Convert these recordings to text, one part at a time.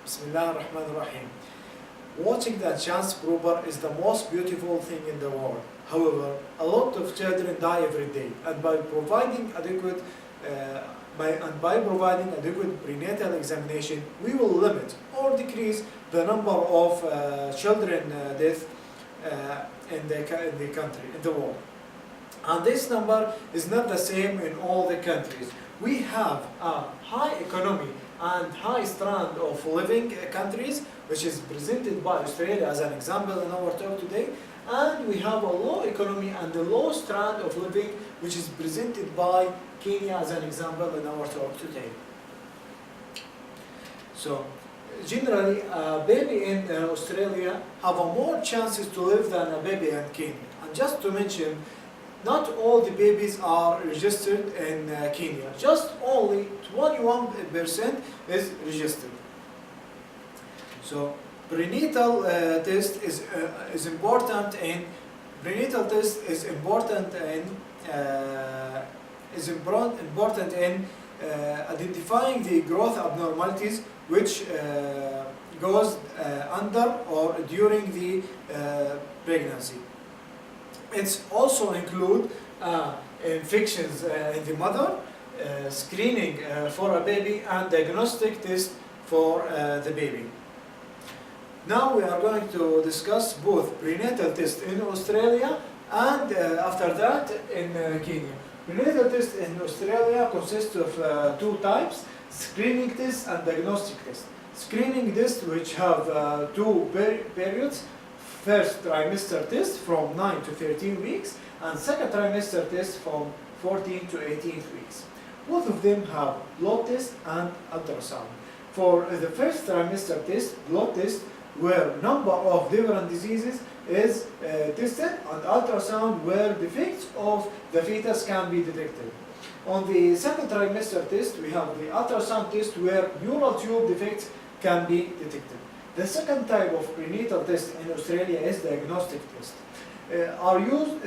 Bismillah ar-Rahman ar-Rahim. Watching the chance prober is the most beautiful thing in the world. However, a lot of children die every day, and by providing adequate prenatal examination, we will limit or decrease the number of children death in the country, in the world. And this number is not the same in all the countries. We have a high economy and high strand of living countries, which is presented by Australia as an example in our talk today, and we have a low economy and a low strand of living, which is presented by Kenya as an example in our talk today. So, generally, a baby in Australia have a more chances to live than a baby in Kenya. And just to mention, not all the babies are registered in Kenya. Just only 21% is registered. So prenatal test is important in identifying the growth abnormalities which goes under or during the pregnancy. It's also include infections in the mother, screening for a baby, and diagnostic test for the baby. Now we are going to discuss both prenatal test in Australia and after that in Kenya. Prenatal test in Australia consists of two types: screening test and diagnostic test. Screening test, which have two periods: first trimester test from 9 to 13 weeks, and second trimester test from 14 to 18 weeks. Both of them have blood test and ultrasound. For the first trimester test, blood test, where number of different diseases is tested, and ultrasound, where defects of the fetus can be detected. On the second trimester test, we have the ultrasound test, where neural tube defects can be detected. The second type of prenatal test in Australia is diagnostic test.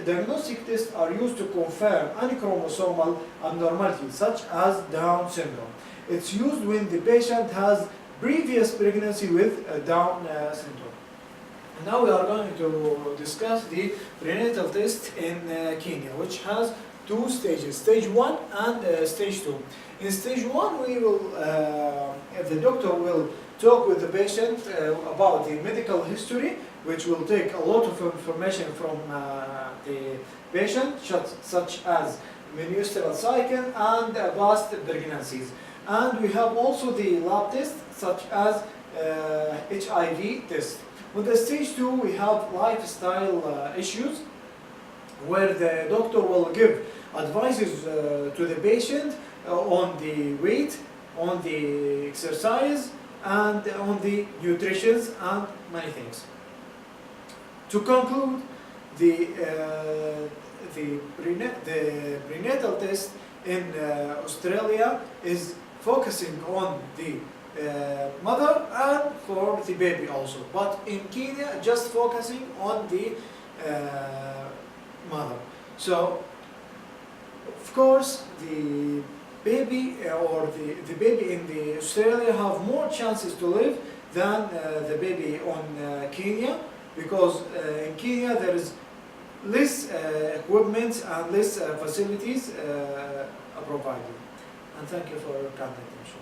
Diagnostic tests are used to confirm any chromosomal abnormality, such as Down syndrome. It's used when the patient has previous pregnancy with Down syndrome. And now we are going to discuss the prenatal test in Kenya, which has two stages, stage 1 and stage 2. In stage 1, we will, the doctor will talk with the patient about the medical history, which will take a lot of information from the patient, such as menstrual cycle and past pregnancies. And we have also the lab test, such as HIV test. On the stage 2, we have lifestyle issues, where the doctor will give advices to the patient on the weight, on the exercise, and on the nutrition and many things. To conclude, the prenatal test in Australia is focusing on the mother and for the baby also, but in Kenya just focusing on the mother. So, of course, the baby the baby in the Australia have more chances to live than the baby on Kenya, because in Kenya there is less equipment and less facilities provided. And thank you for your kind attention.